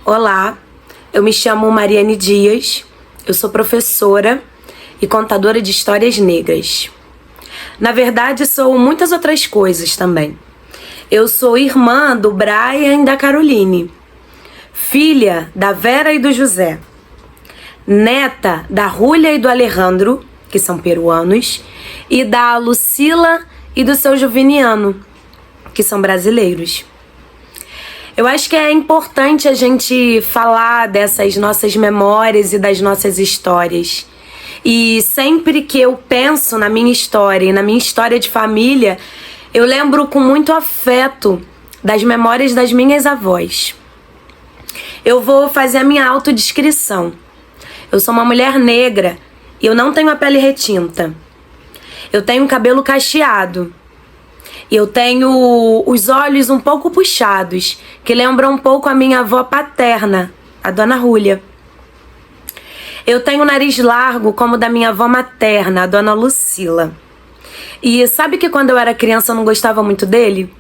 Olá, eu me chamo Mariane Dias, eu sou professora e contadora de histórias negras. Na verdade, sou muitas outras coisas também. Eu sou irmã do Brian e da Caroline, filha da Vera e do José, neta da Júlia e do Alejandro, que são peruanos, e da Lucila e do seu Juviniano, que são brasileiros. Eu acho que é importante a gente falar dessas nossas memórias e das nossas histórias. E sempre que eu penso na minha história e na minha história de família, eu lembro com muito afeto das memórias das minhas avós. Eu vou fazer a minha autodescrição. Eu sou uma mulher negra e eu não tenho a pele retinta. Eu tenho cabelo cacheado. Eu tenho os olhos um pouco puxados, que lembram um pouco a minha avó paterna, a dona Júlia. Eu tenho o nariz largo como o da minha avó materna, a dona Lucila. E sabe que quando eu era criança eu não gostava muito dele?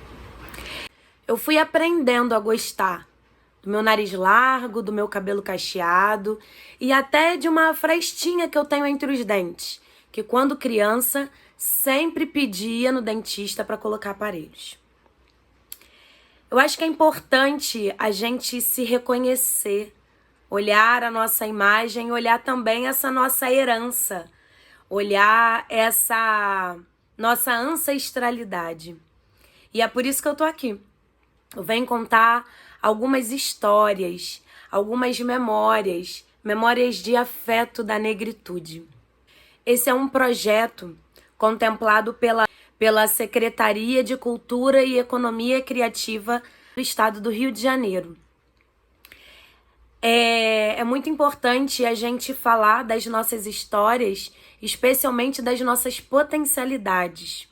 Eu fui aprendendo a gostar do meu nariz largo, do meu cabelo cacheado e até de uma frestinha que eu tenho entre os dentes, que quando criança sempre pedia no dentista para colocar aparelhos. Eu acho que é importante a gente se reconhecer, olhar a nossa imagem, olhar também essa nossa herança, olhar essa nossa ancestralidade. E é por isso que eu tô aqui. Eu venho contar algumas histórias, algumas memórias de afeto da negritude. Esse é um projeto contemplado pela Secretaria de Cultura e Economia Criativa do Estado do Rio de Janeiro. É muito importante a gente falar das nossas histórias, especialmente das nossas potencialidades.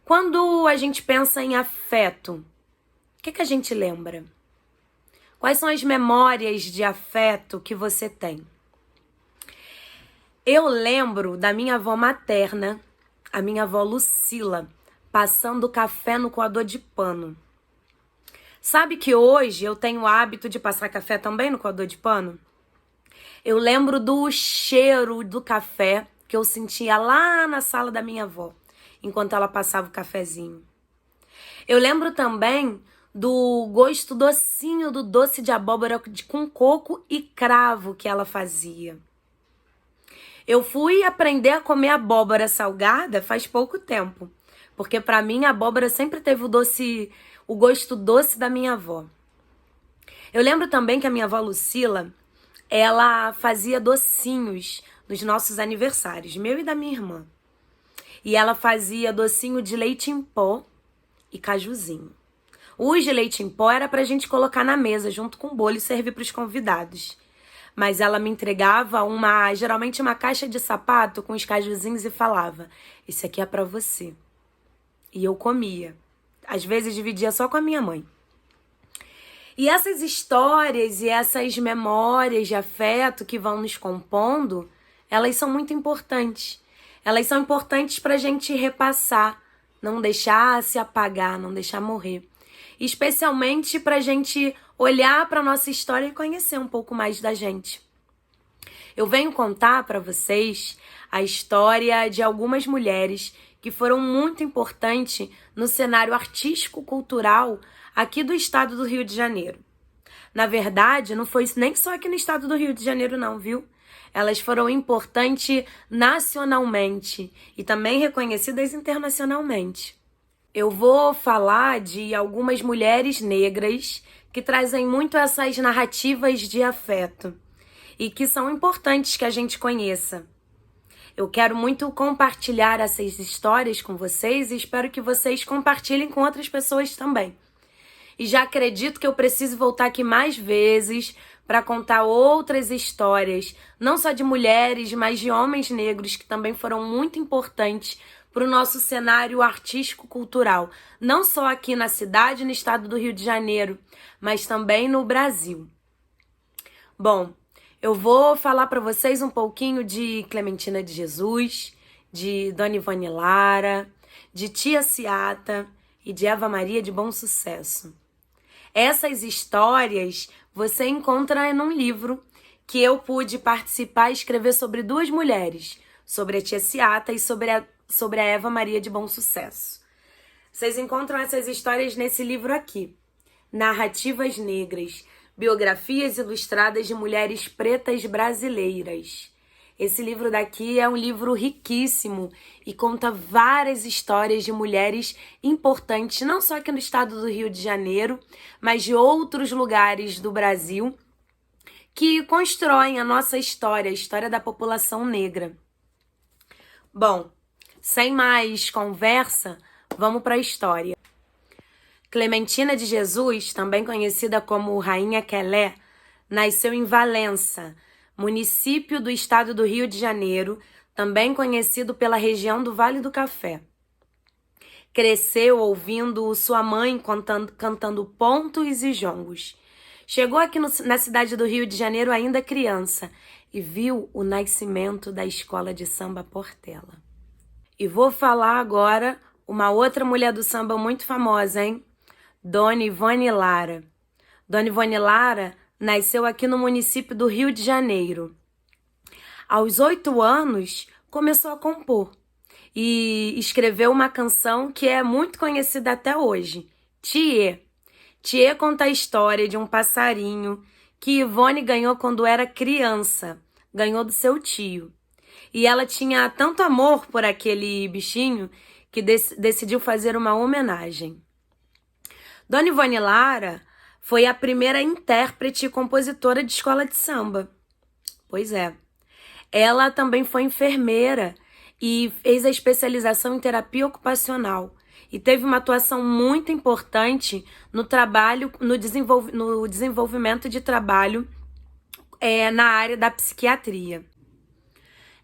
Quando a gente pensa em afeto, o que a gente lembra? Quais são as memórias de afeto que você tem? Eu lembro da minha avó materna, a minha avó Lucila, passando café no coador de pano. Sabe que hoje eu tenho o hábito de passar café também no coador de pano? Eu lembro do cheiro do café que eu sentia lá na sala da minha avó, enquanto ela passava o cafezinho. Eu lembro também do gosto docinho do doce de abóbora com coco e cravo que ela fazia. Eu fui aprender a comer abóbora salgada faz pouco tempo, porque para mim a abóbora sempre teve o gosto doce da minha avó. Eu lembro também que a minha avó Lucila, ela fazia docinhos nos nossos aniversários, meu e da minha irmã. E ela fazia docinho de leite em pó e cajuzinho. Os de leite em pó era pra gente colocar na mesa junto com o bolo e servir para os convidados. Mas ela me entregava geralmente uma caixa de sapato com os cajuzinhos e falava: "Isso aqui é pra você". E eu comia. Às vezes dividia só com a minha mãe. E essas histórias e essas memórias de afeto que vão nos compondo, elas são muito importantes. Elas são importantes pra gente repassar, não deixar se apagar, não deixar morrer. Especialmente pra gente olhar para nossa história e conhecer um pouco mais da gente. Eu venho contar para vocês a história de algumas mulheres que foram muito importantes no cenário artístico-cultural aqui do estado do Rio de Janeiro. Na verdade, não foi nem só aqui no estado do Rio de Janeiro não, viu? Elas foram importantes nacionalmente e também reconhecidas internacionalmente. Eu vou falar de algumas mulheres negras que trazem muito essas narrativas de afeto e que são importantes que a gente conheça. Eu quero muito compartilhar essas histórias com vocês e espero que vocês compartilhem com outras pessoas também. E já acredito que eu preciso voltar aqui mais vezes para contar outras histórias, não só de mulheres, mas de homens negros que também foram muito importantes para o nosso cenário artístico-cultural, não só aqui na cidade, no estado do Rio de Janeiro, mas também no Brasil. Bom, eu vou falar para vocês um pouquinho de Clementina de Jesus, de Dona Ivone Lara, de Tia Ciata e de Eva Maria de Bom Sucesso. Essas histórias você encontra num livro que eu pude participar e escrever sobre duas mulheres, sobre a tia Ciata e sobre a Eva Maria de Bom Sucesso. Vocês encontram essas histórias nesse livro aqui, Narrativas Negras, biografias ilustradas de mulheres pretas brasileiras. Esse livro daqui é um livro riquíssimo e conta várias histórias de mulheres importantes, não só aqui no estado do Rio de Janeiro, mas de outros lugares do Brasil, que constroem a nossa história, a história da população negra. Bom, sem mais conversa, vamos para a história. Clementina de Jesus, também conhecida como Rainha Quelé, nasceu em Valença, município do estado do Rio de Janeiro, também conhecido pela região do Vale do Café. Cresceu ouvindo sua mãe cantando pontos e jongos. Chegou aqui na cidade do Rio de Janeiro ainda criança e viu o nascimento da escola de samba Portela. E vou falar agora uma outra mulher do samba muito famosa, hein? Dona Ivone Lara. Dona Ivone Lara nasceu aqui no município do Rio de Janeiro. Aos 8 anos, começou a compor e escreveu uma canção que é muito conhecida até hoje, Tiê. Tiê conta a história de um passarinho que Ivone ganhou quando era criança, ganhou do seu tio. E ela tinha tanto amor por aquele bichinho que decidiu fazer uma homenagem. Dona Ivone Lara foi a primeira intérprete e compositora de escola de samba. Pois é. Ela também foi enfermeira e fez a especialização em terapia ocupacional. E teve uma atuação muito importante no trabalho, no desenvolvimento de trabalho na área da psiquiatria.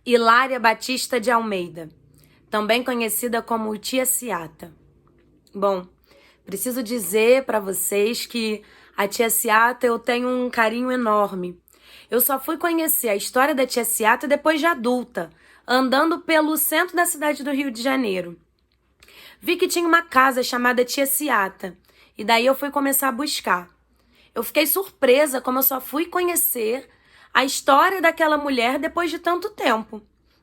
Hilária Batista de Almeida, também conhecida como Tia Ciata. Bom, preciso dizer para vocês que a Tia Ciata eu tenho um carinho enorme. Eu só fui conhecer a história da Tia Ciata depois de adulta, andando pelo centro da cidade do Rio de Janeiro. Vi que tinha uma casa chamada Tia Ciata, e daí eu fui começar a buscar. Eu fiquei surpresa como eu só fui conhecer a história daquela mulher depois de tanto tempo.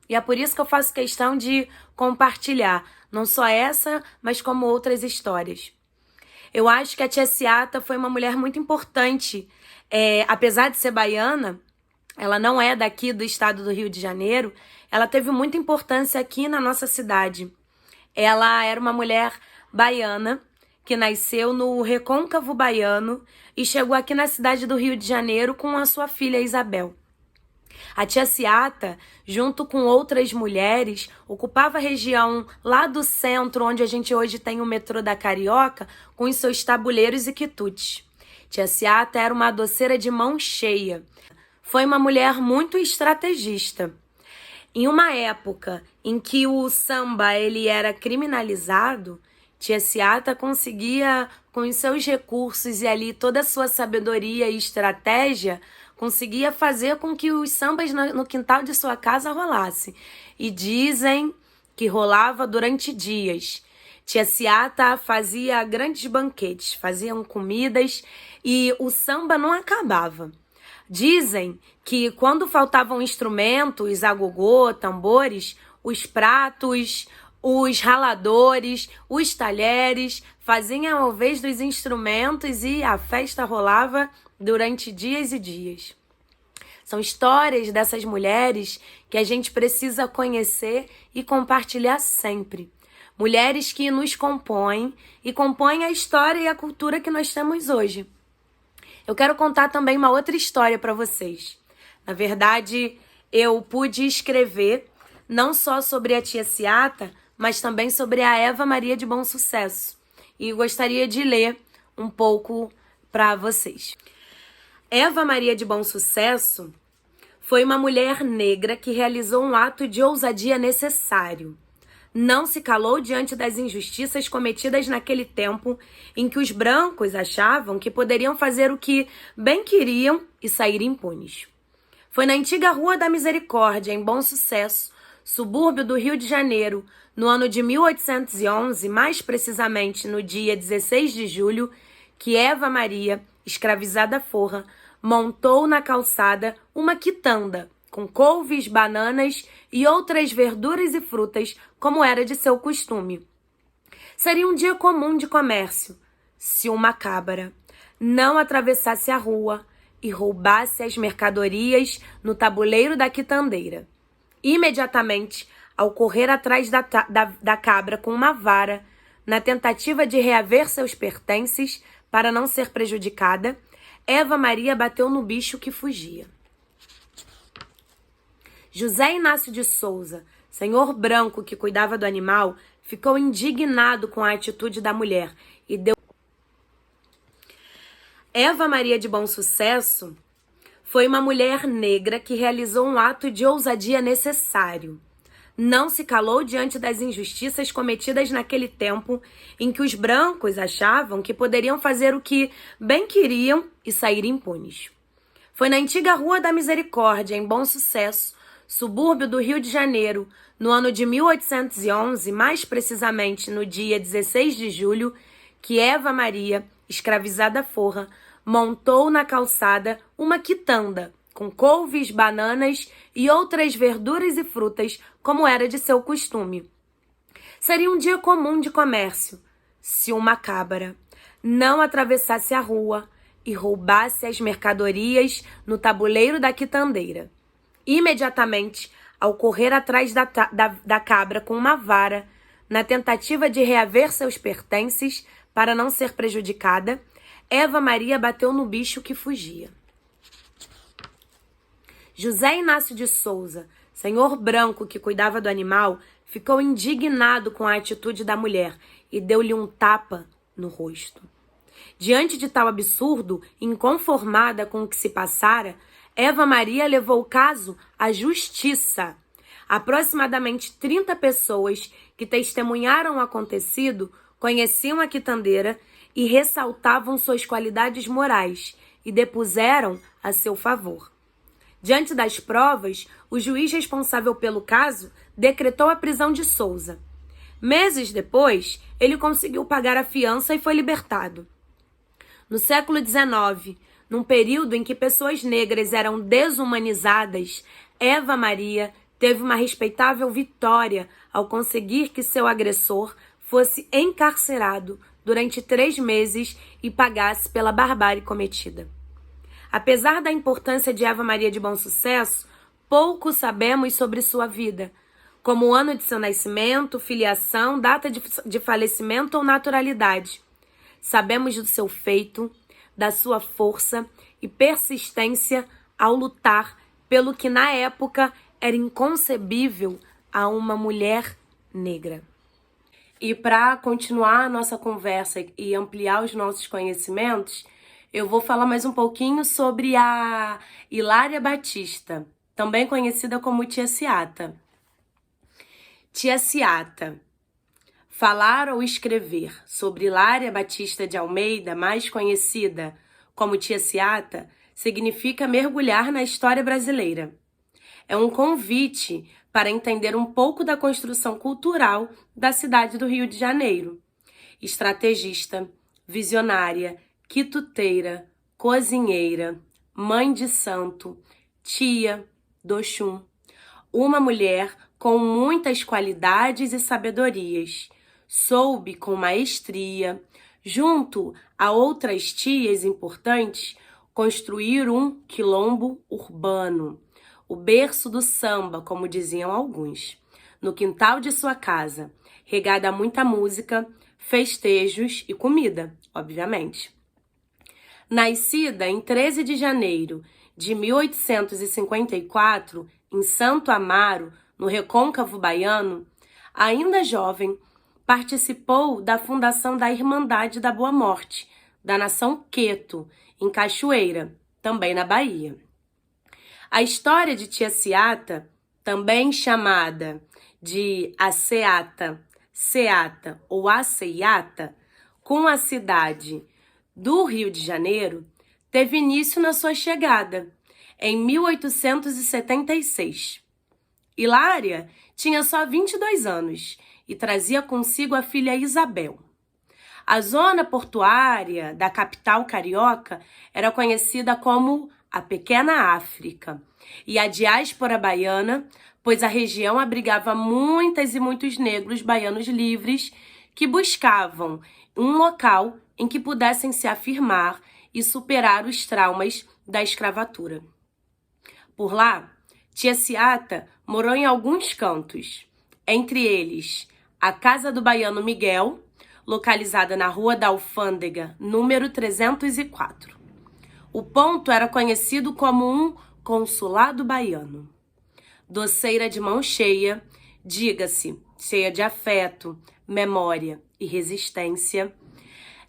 E é por isso que eu faço questão de compartilhar, não só essa, mas como outras histórias. Eu acho que a Tia Ciata foi uma mulher muito importante. Apesar de ser baiana, ela não é daqui do estado do Rio de Janeiro, ela teve muita importância aqui na nossa cidade. Ela era uma mulher baiana que nasceu no Recôncavo Baiano e chegou aqui na cidade do Rio de Janeiro com a sua filha Isabel. A Tia Ciata, junto com outras mulheres, ocupava a região lá do centro, onde a gente hoje tem o metrô da Carioca, com os seus tabuleiros e quitutes. Tia Ciata era uma doceira de mão cheia. Foi uma mulher muito estrategista. Em uma época em que o samba ele era criminalizado, Tia Ciata conseguia, com os seus recursos e ali toda a sua sabedoria e estratégia, conseguia fazer com que os sambas no quintal de sua casa rolassem. E dizem que rolava durante dias. Tia Ciata fazia grandes banquetes, faziam comidas e o samba não acabava. Dizem que quando faltavam instrumentos, agogô, tambores, os pratos, os raladores, os talheres faziam a vez dos instrumentos e a festa rolava durante dias e dias. São histórias dessas mulheres que a gente precisa conhecer e compartilhar sempre. Mulheres que nos compõem e compõem a história e a cultura que nós temos hoje. Eu quero contar também uma outra história para vocês. Na verdade, eu pude escrever não só sobre a Tia Ciata, mas também sobre a Eva Maria de Bom Sucesso. E gostaria de ler um pouco para vocês. Eva Maria de Bom Sucesso foi uma mulher negra que realizou um ato de ousadia necessário. Não se calou diante das injustiças cometidas naquele tempo em que os brancos achavam que poderiam fazer o que bem queriam e sair impunes. Foi na antiga Rua da Misericórdia, em Bom Sucesso, subúrbio do Rio de Janeiro, no ano de 1811, mais precisamente no dia 16 de julho, que Eva Maria, escravizada forra, montou na calçada uma quitanda, com couves, bananas e outras verduras e frutas, como era de seu costume. Seria um dia comum de comércio, se uma cabra não atravessasse a rua e roubasse as mercadorias no tabuleiro da quitandeira. Imediatamente, ao correr atrás da cabra com uma vara, na tentativa de reaver seus pertences para não ser prejudicada, Eva Maria bateu no bicho que fugia. José Inácio de Souza, senhor branco que cuidava do animal, ficou indignado com a atitude da mulher e deu... Eva Maria de Bom Sucesso foi uma mulher negra que realizou um ato de ousadia necessário. Não se calou diante das injustiças cometidas naquele tempo em que os brancos achavam que poderiam fazer o que bem queriam e sair impunes. Foi na antiga Rua da Misericórdia, em Bom Sucesso, subúrbio do Rio de Janeiro, no ano de 1811, mais precisamente no dia 16 de julho, que Eva Maria, escravizada forra, montou na calçada uma quitanda, com couves, bananas e outras verduras e frutas, como era de seu costume. Seria um dia comum de comércio, se uma cabra não atravessasse a rua e roubasse as mercadorias no tabuleiro da quitandeira. Imediatamente, ao correr atrás da cabra com uma vara, na tentativa de reaver seus pertences para não ser prejudicada, Eva Maria bateu no bicho que fugia. José Inácio de Souza, senhor branco que cuidava do animal, ficou indignado com a atitude da mulher e deu-lhe um tapa no rosto. Diante de tal absurdo, inconformada com o que se passara, Eva Maria levou o caso à justiça. Aproximadamente 30 pessoas que testemunharam o acontecido conheciam a quitandeira e ressaltavam suas qualidades morais e depuseram a seu favor. Diante das provas, o juiz responsável pelo caso decretou a prisão de Souza. Meses depois, ele conseguiu pagar a fiança e foi libertado. No século XIX, num período em que pessoas negras eram desumanizadas, Eva Maria teve uma respeitável vitória ao conseguir que seu agressor fosse encarcerado durante 3 meses e pagasse pela barbárie cometida. Apesar da importância de Eva Maria de Bom Sucesso, pouco sabemos sobre sua vida, como o ano de seu nascimento, filiação, data de falecimento ou naturalidade. Sabemos do seu feito, da sua força e persistência ao lutar pelo que na época era inconcebível a uma mulher negra. E para continuar a nossa conversa e ampliar os nossos conhecimentos, eu vou falar mais um pouquinho sobre a Hilária Batista, também conhecida como Tia Ciata. Tia Ciata. Falar ou escrever sobre Hilária Batista de Almeida, mais conhecida como Tia Ciata, significa mergulhar na história brasileira. É um convite para entender um pouco da construção cultural da cidade do Rio de Janeiro. Estrategista, visionária, quituteira, cozinheira, mãe de santo, tia do Oxum. Uma mulher com muitas qualidades e sabedorias. Soube com maestria, junto a outras tias importantes, construir um quilombo urbano, o berço do samba, como diziam alguns, no quintal de sua casa, regada a muita música, festejos e comida, obviamente. Nascida em 13 de janeiro de 1854, em Santo Amaro, no Recôncavo Baiano, ainda jovem, participou da fundação da Irmandade da Boa Morte, da Nação Queto, em Cachoeira, também na Bahia. A história de Tia Ciata, também chamada de Aceata, Seata ou Aceiata, com a cidade do Rio de Janeiro, teve início na sua chegada, em 1876. Hilária tinha só 22 anos e trazia consigo a filha Isabel. A zona portuária da capital carioca era conhecida como a Pequena África e a diáspora baiana, pois a região abrigava muitas e muitos negros baianos livres que buscavam um local em que pudessem se afirmar e superar os traumas da escravatura. Por lá, tia Ciata morou em alguns cantos, entre eles a Casa do Baiano Miguel, localizada na Rua da Alfândega, número 304. O ponto era conhecido como um consulado baiano. Doceira de mão cheia, diga-se, cheia de afeto, memória e resistência,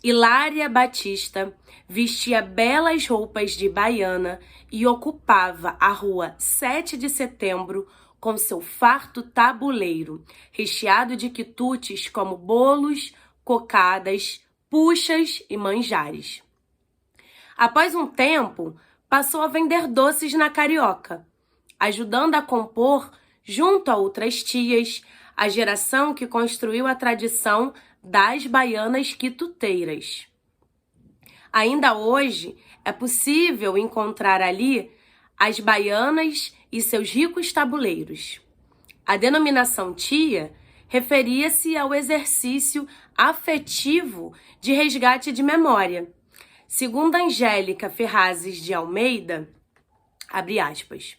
Hilária Batista vestia belas roupas de baiana e ocupava a rua 7 de setembro com seu farto tabuleiro, recheado de quitutes como bolos, cocadas, puxas e manjares. Após um tempo, passou a vender doces na Carioca, ajudando a compor, junto a outras tias, a geração que construiu a tradição das baianas quituteiras. Ainda hoje, é possível encontrar ali as baianas e seus ricos tabuleiros. A denominação tia referia-se ao exercício afetivo de resgate de memória. Segundo Angélica Ferrazes de Almeida, abre aspas,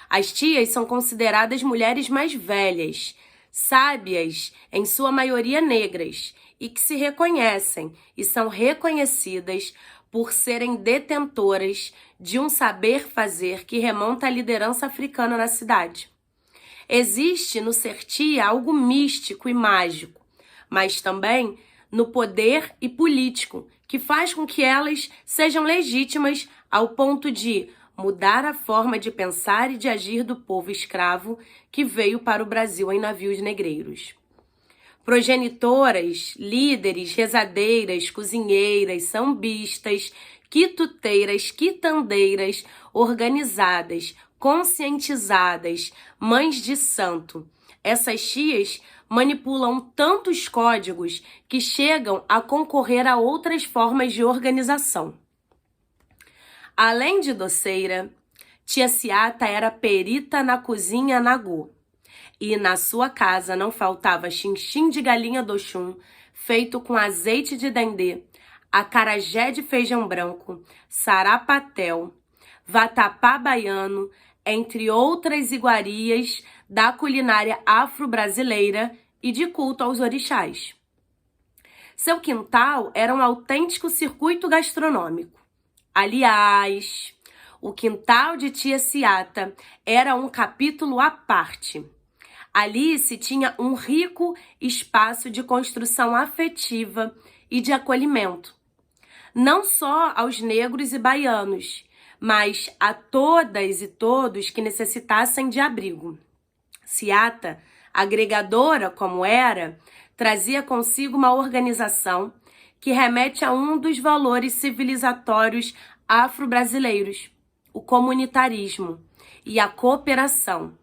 as tias são consideradas mulheres mais velhas, sábias, em sua maioria negras, e que se reconhecem e são reconhecidas por serem detentoras de um saber fazer que remonta à liderança africana na cidade. Existe no ser tia algo místico e mágico, mas também no poder e político, que faz com que elas sejam legítimas ao ponto de mudar a forma de pensar e de agir do povo escravo que veio para o Brasil em navios negreiros. Progenitoras, líderes, rezadeiras, cozinheiras, sambistas, quituteiras, quitandeiras, organizadas, conscientizadas, mães de santo. Essas tias manipulam tantos códigos que chegam a concorrer a outras formas de organização. Além de doceira, tia Ciata era perita na cozinha nagô. E na sua casa não faltava chinchim de galinha do Oxum, feito com azeite de dendê, acarajé de feijão branco, sarapatel, vatapá baiano, entre outras iguarias da culinária afro-brasileira e de culto aos orixás. Seu quintal era um autêntico circuito gastronômico. Aliás, o quintal de tia Ciata era um capítulo à parte. Ali se tinha um rico espaço de construção afetiva e de acolhimento, não só aos negros e baianos, mas a todas e todos que necessitassem de abrigo. Ciata, agregadora como era, trazia consigo uma organização que remete a um dos valores civilizatórios afro-brasileiros, o comunitarismo e a cooperação,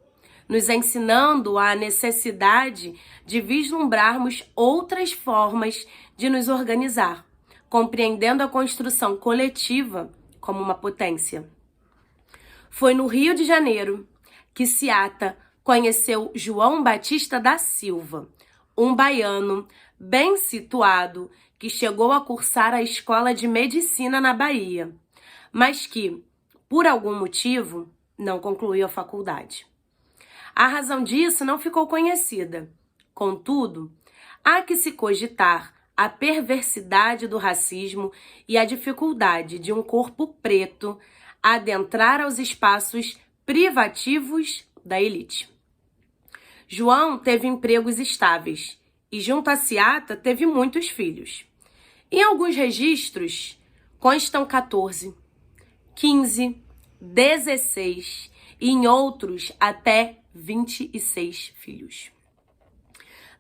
nos ensinando a necessidade de vislumbrarmos outras formas de nos organizar, compreendendo a construção coletiva como uma potência. Foi no Rio de Janeiro que Ciata conheceu João Batista da Silva, um baiano bem situado que chegou a cursar a escola de medicina na Bahia, mas que, por algum motivo, não concluiu a faculdade. A razão disso não ficou conhecida. Contudo, há que se cogitar a perversidade do racismo e a dificuldade de um corpo preto adentrar aos espaços privativos da elite. João teve empregos estáveis e, junto a Ciata, teve muitos filhos. Em alguns registros, constam 14, 15, 16 e em outros até 26 filhos.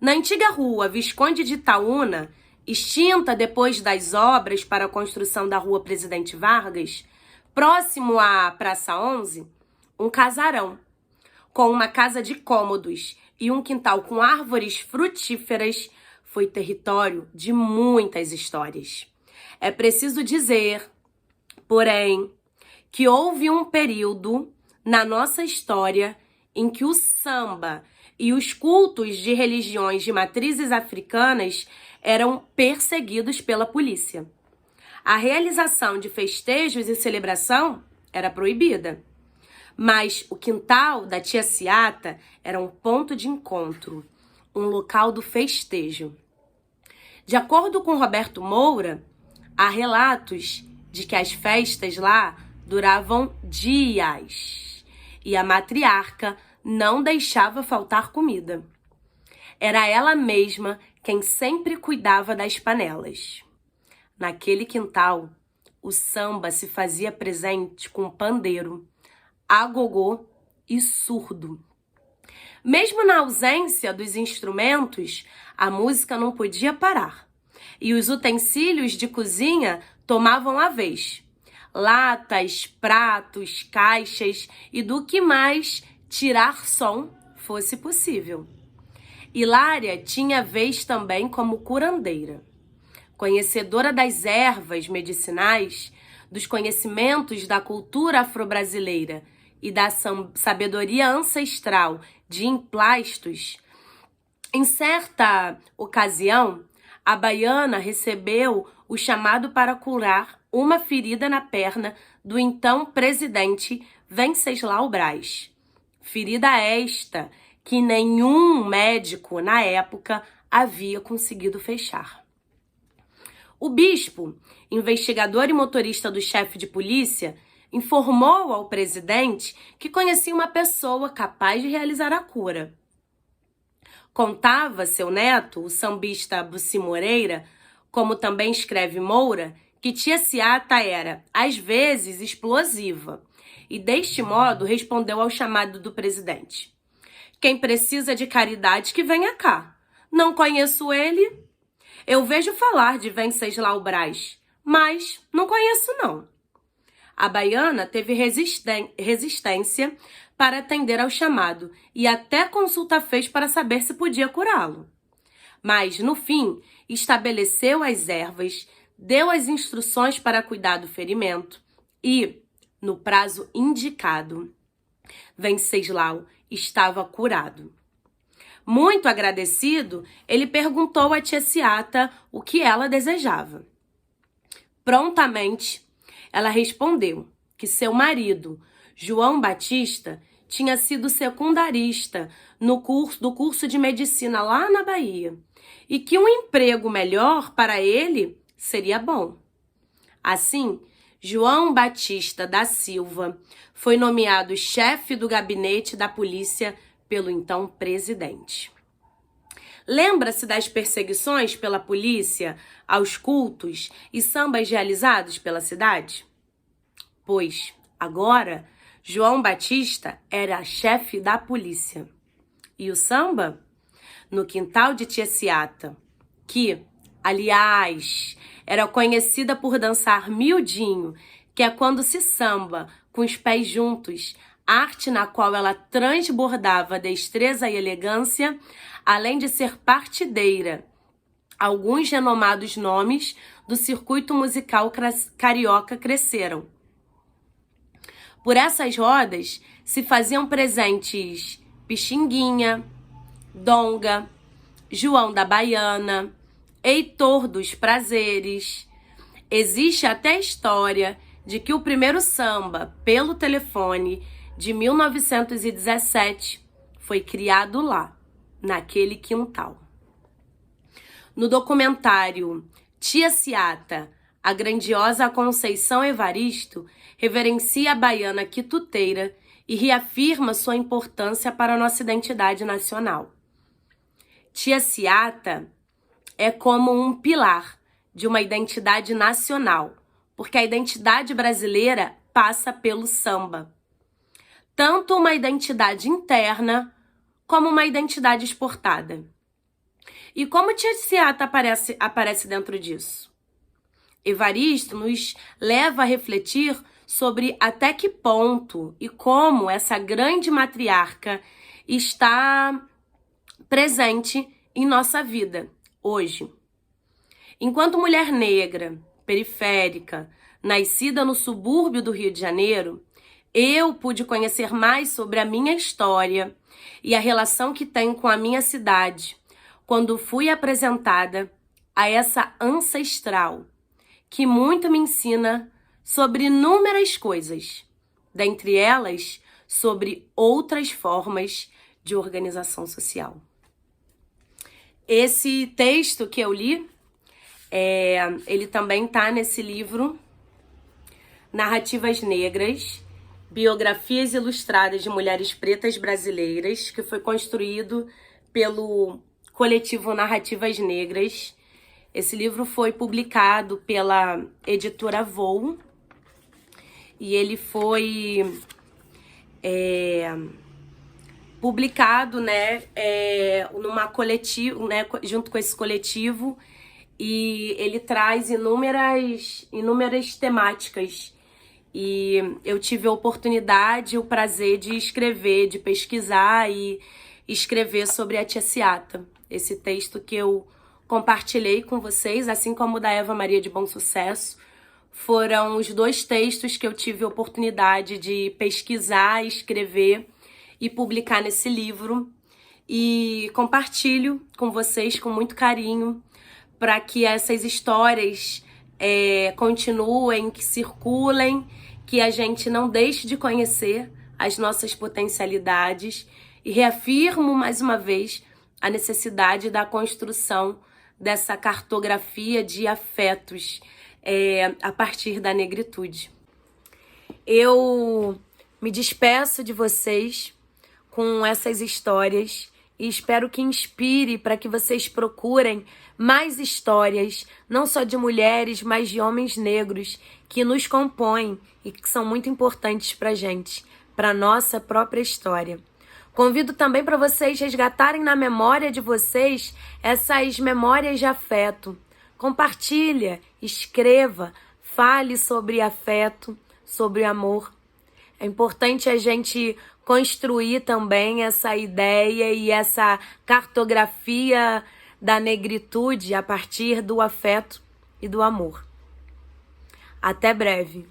Na antiga rua Visconde de Itaúna, extinta depois das obras para a construção da rua Presidente Vargas, próximo à Praça 11, um casarão, com uma casa de cômodos e um quintal com árvores frutíferas, foi território de muitas histórias. É preciso dizer, porém, que houve um período na nossa história em que o samba e os cultos de religiões de matrizes africanas eram perseguidos pela polícia. A realização de festejos e celebração era proibida, mas o quintal da tia Ciata era um ponto de encontro, um local do festejo. De acordo com Roberto Moura, há relatos de que as festas lá duravam dias e a matriarca não deixava faltar comida. Era ela mesma quem sempre cuidava das panelas. Naquele quintal, o samba se fazia presente com pandeiro, agogô e surdo. Mesmo na ausência dos instrumentos, a música não podia parar. E os utensílios de cozinha tomavam a vez. Latas, pratos, caixas e do que mais tirar som fosse possível. Hilária tinha vez também como curandeira. Conhecedora das ervas medicinais, dos conhecimentos da cultura afro-brasileira e da sabedoria ancestral de emplastos, em certa ocasião, a baiana recebeu o chamado para curar uma ferida na perna do então presidente Venceslau Braz. Ferida esta que nenhum médico na época havia conseguido fechar. O bispo, investigador e motorista do chefe de polícia, informou ao presidente que conhecia uma pessoa capaz de realizar a cura. Contava seu neto, o sambista Bussi Moreira, como também escreve Moura, que tia Ciata era, às vezes, explosiva, e deste modo respondeu ao chamado do presidente. Quem precisa de caridade que venha cá. Não conheço ele. Eu vejo falar de Venceslau Braz, mas não conheço não. A baiana teve resistência para atender ao chamado e até consulta fez para saber se podia curá-lo. Mas, no fim, estabeleceu as ervas, deu as instruções para cuidar do ferimento e, no prazo indicado, Venceslau estava curado. Muito agradecido, ele perguntou à tia Ciata o que ela desejava. Prontamente, ela respondeu que seu marido, João Batista, tinha sido secundarista do curso de medicina lá na Bahia e que um emprego melhor para ele seria bom. Assim, João Batista da Silva foi nomeado chefe do gabinete da polícia pelo então presidente. Lembra-se das perseguições pela polícia aos cultos e sambas realizados pela cidade? Pois, agora, João Batista era chefe da polícia. E o samba? No quintal de tia Ciata, que, aliás, era conhecida por dançar miudinho, que é quando se samba com os pés juntos, arte na qual ela transbordava destreza e elegância, além de ser partideira. Alguns renomados nomes do circuito musical carioca cresceram. Por essas rodas se faziam presentes Pixinguinha, Donga, João da Baiana, Heitor dos Prazeres. Existe até história de que o primeiro samba pelo telefone de 1917 foi criado lá, naquele quintal. No documentário Tia Ciata, a grandiosa Conceição Evaristo reverencia a baiana quituteira e reafirma sua importância para a nossa identidade nacional. Tia Ciata é como um pilar de uma identidade nacional, porque a identidade brasileira passa pelo samba. Tanto uma identidade interna como uma identidade exportada. E como tia Ciata aparece dentro disso? Evaristo nos leva a refletir sobre até que ponto e como essa grande matriarca está presente em nossa vida, hoje. Enquanto mulher negra, periférica, nascida no subúrbio do Rio de Janeiro, eu pude conhecer mais sobre a minha história e a relação que tenho com a minha cidade quando fui apresentada a essa ancestral que muito me ensina sobre inúmeras coisas, dentre elas sobre outras formas de organização social. Esse texto que eu li, ele também está nesse livro Narrativas Negras, Biografias Ilustradas de Mulheres Pretas Brasileiras, que foi construído pelo coletivo Narrativas Negras. Esse livro foi publicado pela editora Voo e ele foi publicado, numa coletivo, junto com esse coletivo, e ele traz inúmeras temáticas. E eu tive a oportunidade e o prazer de escrever, de pesquisar e escrever sobre a Tia Ciata. Esse texto que eu compartilhei com vocês, assim como o da Eva Maria de Bom Sucesso, foram os 2 textos que eu tive a oportunidade de pesquisar, escrever e publicar nesse livro. E compartilho com vocês com muito carinho para que essas histórias continuem, que circulem, que a gente não deixe de conhecer as nossas potencialidades, e reafirmo mais uma vez a necessidade da construção dessa cartografia de afetos a partir da negritude. Eu me despeço de vocês com essas histórias e espero que inspire para que vocês procurem mais histórias, não só de mulheres, mas de homens negros que nos compõem e que são muito importantes para a gente, para a nossa própria história. Convido também para vocês resgatarem na memória de vocês essas memórias de afeto. Compartilha, escreva, fale sobre afeto, sobre amor. É importante a gente construir também essa ideia e essa cartografia da negritude a partir do afeto e do amor. Até breve.